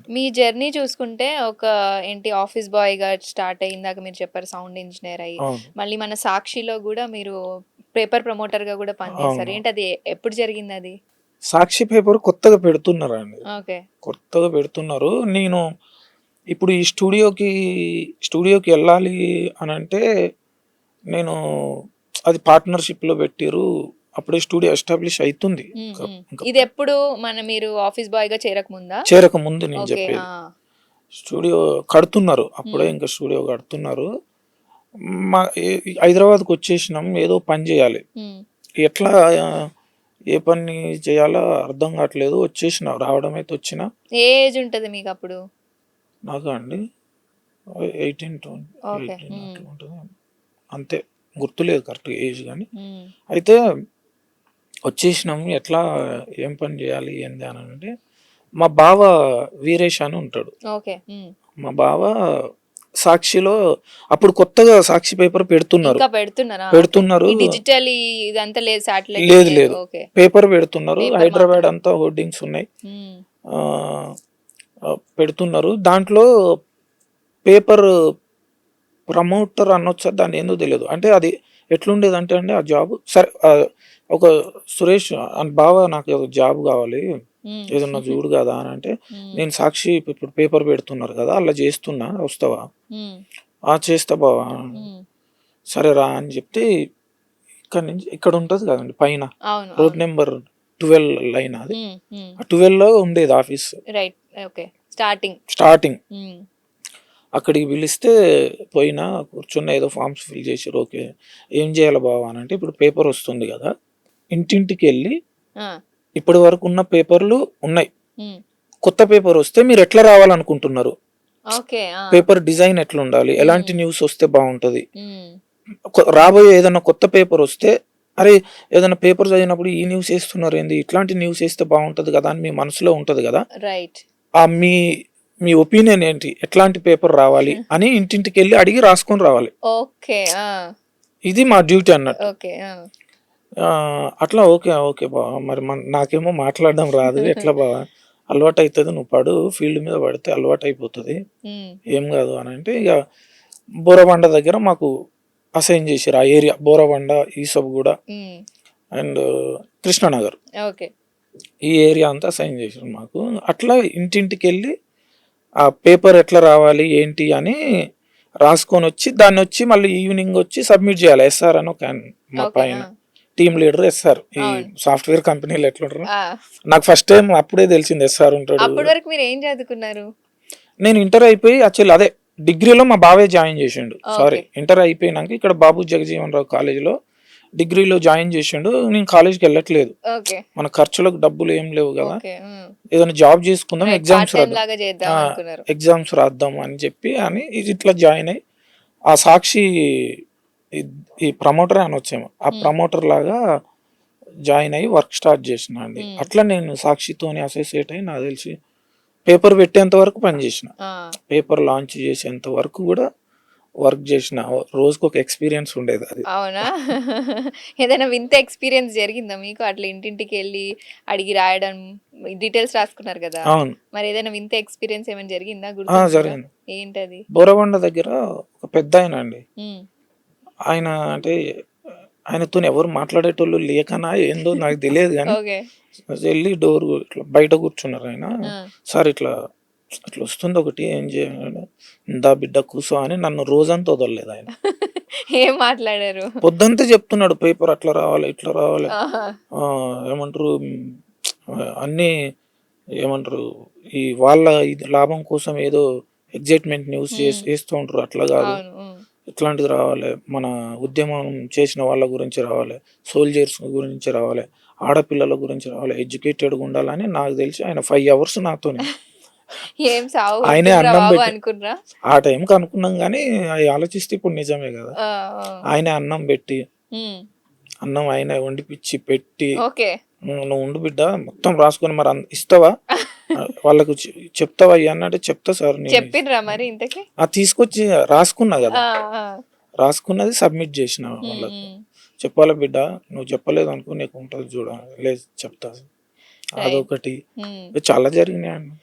మీ journey చూసుకుంటే ఒక ఏంటి ఆఫీస్ బాయ్‌గా స్టార్ట్ అయ్యి ఇందాక మీరు చెప్పారు సౌండ్ ఇంజినీర్ అయ్యి, అవును. మళ్ళీ మన సాక్షిలో గూడా మీరు పేపర్ ప్రమోటర్‌గా గూడా పనిచేశారు. అవును. ఏంటది ఎప్పుడు జరిగిందది? సాక్షి పేపర్ కొత్తగా పెడుతున్నారండి. ఓకే. కొత్తగా పెడుతున్నారు. నేను ఇప్పుడు ఈ స్టూడియోకి ఎళ్ళాలి అనంటే నేను అది పార్ట్నర్‌షిప్‌లో పెట్టిర్రు. అప్పుడే స్టూడియో ఎస్టాబ్లిష్ అయితుంది. హ్మ్. ఇంక హ్మ్. ఇంక ఇదెప్పుడు మీరు ఆఫీస్ బాయ్‌గా చేరకముందా? చేరకముందు నేను ఓకే. ఆ! చెప్పేది. స్టూడియో కడుతున్నారు. అప్పుడే హ్మ్. ఇంక స్టూడియో కడుతున్నారు. మా హైదరాబాద్‌కొచ్చేసినాం. ఏదో పని జేయాలి. హ్మ్. ఎట్లా ఏ పని చేయాలో అర్థం కావట్లేదు. వచ్చేసిన రావడమైతే వచ్చిన. ఏ ఏజ్ ఉంటది మీకప్పుడు? నాకా అండి 18, ఓకే. 18 హ్మ్. అట్లా ఉంటది. అంతే గుర్తులేదు కరెక్ట్‌గా ఏజ్ గాని. హ్మ్. అయితే వచ్చేసినాం. ఎట్లా ఏం పని చేయాలి ఏంది అనంటే మా బావ వీరేష్ అని ఉంటాడు. ఓకే. హ్మ్. మా బావ సాక్షిలో అప్పుడు కొత్తగా సాక్షి పేపర్ పెడుతున్నారు. ఇంకా పెడుతున్నారా? ఓకే. పెడుతున్నారు. ఈ డిజిటల్ ఇదంతా లేదు. సాటిలైట్ ఏం లేదు లేదు. లేదు. ఓకే. పేపర్ పెడుతున్నారు. పేపర్ హైదరాబాద్ మాత్రమే. అంతా హోర్డింగ్స్ ఉన్నాయి. హ్మ్. ఆహ్, పెడుతున్నారు. దాంట్లో పేపర్ ప్రమోటర్ అనొచ్చా? దాన్నేందో తెలీదు. అంటే అది ఎట్లుండేదంటే అండి ఆ జాబు సరే ఒక సురేష్ అని బావ నాకు ఒక జాబ్ కావాలి. హ్మ్. ఏదన్నా చూడు గదా! అనంటే, హ్మ్. నేను సాక్షి ఇప్పుడు పేపర్ పెడుతున్నారు గదా! అలా చేస్తున్నా వస్తావా? హ్మ్. ఆ! చేస్తా బావ. హ్మ్. సరే రా అని చెప్తే ఇక్కడి నుంచి ఇక్కడ ఉంటది కదండీ పైన అవును. రోడ్ అవును. నంబర్ 12 లైన్ అది. హ్మ్. హ్మ్. ఆ 12లో ఉండేది office right. Okay. Starting. Starting. హ్మ్. అక్కడికి పిలిస్తే పోయినా కూర్చున్న ఏదో ఫార్మ్స్ ఫిల్ చేసిర్రు. ఓకే. ఏం చేయాలి బావ అనంటే ఇప్పుడు పేపర్ వస్తుంది గదా! ఇంటింటికెళ్ళి ఆ! ఇప్పటి వరకు ఉన్న పేపర్‌లు ఉన్నాయి. హ్మ్. కొత్త పేపర్ వస్తే మీరు ఎట్లా రావాలనుకుంటున్నారు? ఓకే. ఆ! పేపర్ డిజైన్ ఎట్లుండాలి? ఎలాంటి హ్మ్. న్యూస్ వస్తే బావుంటది? హ్మ్. రాబోయే ఏదన్నా కొత్త పేపర్ వస్తే, అరే! ఏదైనా పేపర్ చదివినప్పుడు ఈ న్యూస్ ఏస్తున్నారేంది? ఇట్లాంటి న్యూస్ ఏస్తే బావుంటది గదా! అని మీ మనసులో ఉంటది గదా! రైట్. ఆ మీ మీ ఒపీనియన్ ఏంటి? ఎట్లాంటి పేపర్ రావాలి? అని ఇంటింటికెళ్ళి అడిగి రాసుకొని రావాలి. ఓకే. ఆ! ఇది మా డ్యూటీ అన్నట్టు. ఓకే. ఆ! అట్లా ఓకే. ఓకే బావ. మరి నాకేమో మాట్లాడడం రాదు. ఎట్లా బావ? అలవాటైతది. నువ్వు పడు. ఫీల్డ్ మీద పడితే అలవాటయిపోతది. హ్మ్. ఏం గాదు అనంటే ఇగ బోరబండ దగ్గర మాకు అసైన్ చేసిర్రు. ఆ ఏరియా బోరబండ, ఈసబ్‌గూడ హ్మ్. అండ్ కృష్ణానగర్. ఓకే. ఈ ఏరియా అంతా అసైన్ చేసిర్రు మాకు. అట్లా ఇంటింటికెళ్ళి ఆ పేపర్ ఎట్లా రావాలి? ఏంటి? అని రాసుకొనొచ్చి దాన్నొచ్చి మళ్ళీ ఈవినింగొచ్చి సబ్మిట్ జేయాలి. ఎస్ఆర్ అని ఒక ఆయన మా ఓకే. పైన. ఆ! Team leader SR. ఈ అవును. సాఫ్ట్‌వేర్ కంపెనీలో ఎట్లుంటరో ఆ! నాకు ఫస్ట్ టైమ్ అప్పుడే తెలిసింది ఎస్ఆర్ ఉంటాడు. అప్పటి వరకు మీరేం చదువుకున్నారు? నేను ఇంటర్ అయిపోయి యాక్చువల్లీ అదే డిగ్రీలో మా బావే జాయిన్ జేశిండు. Sorry okay. ఇంటర్ అయిపోయినంక ఇక్కడ బాబు జగజీవన్ రావు కాలేజ్‌లో డిగ్రీలో జాయిన్ జేశిండు. నేను కాలేజ్‌కెళ్ళట్లేదు. ఓకే. మన ఖర్చులకు డబ్బులు ఏం లేవు గదా! ఓకే. హ్మ్. ఏదైనా జాబ్ జేసుకుందాం, రైట్. పార్ట్ ఎగ్జామ్స్ టైమ్ రాద్దాం. లాగా ఆ! చేద్దాం అనుకున్నారు. ఎగ్జామ్స్ రాద్దాం అని చెప్పి ఇది ఇట్లా జాయిన్ అయ్యి, ఆ సాక్షి ఇద్ ఈ ప్రమోటరే అనొచ్చేమో. ఆ హ్మ్. ప్రమోటర్ లాగా జాయిన్ అయ్యి వర్క్ స్టార్ట్ చేసినా అండి. హ్మ్. అట్లా నేను సాక్షితోని అసోసియేట్ అయ్యి నాకు తెలిసి పేపర్ పెట్టేంత వరకు పని చేసిన. ఆ! పేపర్ లాంచ్ చేసేంత వరకు గూడా వర్క్ చేసిన. రోజుకొక ఎక్స్‌పీరియన్స్ ఉండేది అది. అవునా? ఏదైనా వింత ఎక్స్‌పీరియన్స్ జరిగిందా మీకు? అట్లా ఇంటింటికెళ్ళి అడిగి రాయడం, డీటెయిల్స్ రాసుకున్నారు గదా! అవును. మరేదైనా వింత ఎక్స్‌పీరియన్స్ ఏమైనా జరిగిందా? గుర్తుంటుందా? జరిగింది. ఏంటది? బోరబండ దగ్గర ఒక పెద్దాయన అండి. హ్మ్. ఆయన అంటే ఆయనతోని ఎవరు మాట్లాడేటోళ్ళు లేకనా ఏందో నాకు తెలియదు గానీ, ఓకే. ఎళ్లి ఇట్లా బయట కూర్చున్నారాయన. ఆ! సార్ ఇట్లా ఇట్లా వస్తుంది ఒకటి ఏం చేయాలి? "ఇందా బిడ్డ కూసో" అని నన్ను రోజంతా వదలలేదాయన. ఏం మాట్లాడారు? పొద్దంతా చెప్తున్నాడు పేపర్ అట్లా రావాలి, ఇట్లా రావాలి. ఆహా! ఏమంటారు అన్నీ ఏమంటారు ఈ వాళ్ళ ఇది లాభం కోసం ఏదో ఎగ్జైట్‌మెంట్ న్యూస్ హ్మ్. ఏస్తూ ఉంటారు. అట్లా కాదు. అవును. హ్మ్. ఇట్లాంటిది రావాలి. మన ఉద్యమం చేసిన వాళ్ళ గురించి రావాలి. సోల్జర్స్ గురించి రావాలి. ఆడపిల్లల గురించి రావాలి. ఎడ్యుకేటెడ్‌గా ఉండాలని నాకు తెలిసి ఆయన 5 అవర్స్ నాతోని. ఏం సావు ఆయనే కొట్టుండ్రా అన్నం బాబు పెట్టి అనుకున్రా? ఆ టైంకి అనుకున్నాం గానీ, అయి ఆలోచిస్తే ఇప్పుడు నిజమే గదా! ఆ! ఆ! ఆయనే అన్నం బెట్టి, హ్మ్. అన్నం ఆయనే వండిపిచ్చి, పెట్టి, ఓకే. "నువ్వు ఉండు బిడ్డ మొత్తం రాసుకొని మరి ఇస్తావా? వాళ్ళకు చెప్తావా ఇయన్నీ" అంటే, "చెప్తా సార్ నేను" చెప్పిండ్రా మరి ఇంతకి? తీసుకొచ్చి రాసుకున్నా ఆ! గదా! ఆ! రాసుకున్నది సబ్మిట్ జేసిన హ్మ్. వాళ్ళకి. హ్మ్. "చెప్పాలా బిడ్డ, నువ్వు చెప్పలేదనుకో నీకు ఉంటది జూడు" లేదు చెప్తా. రైట్. అదొకటి. హ్మ్. చాలా జరిగినాయండి.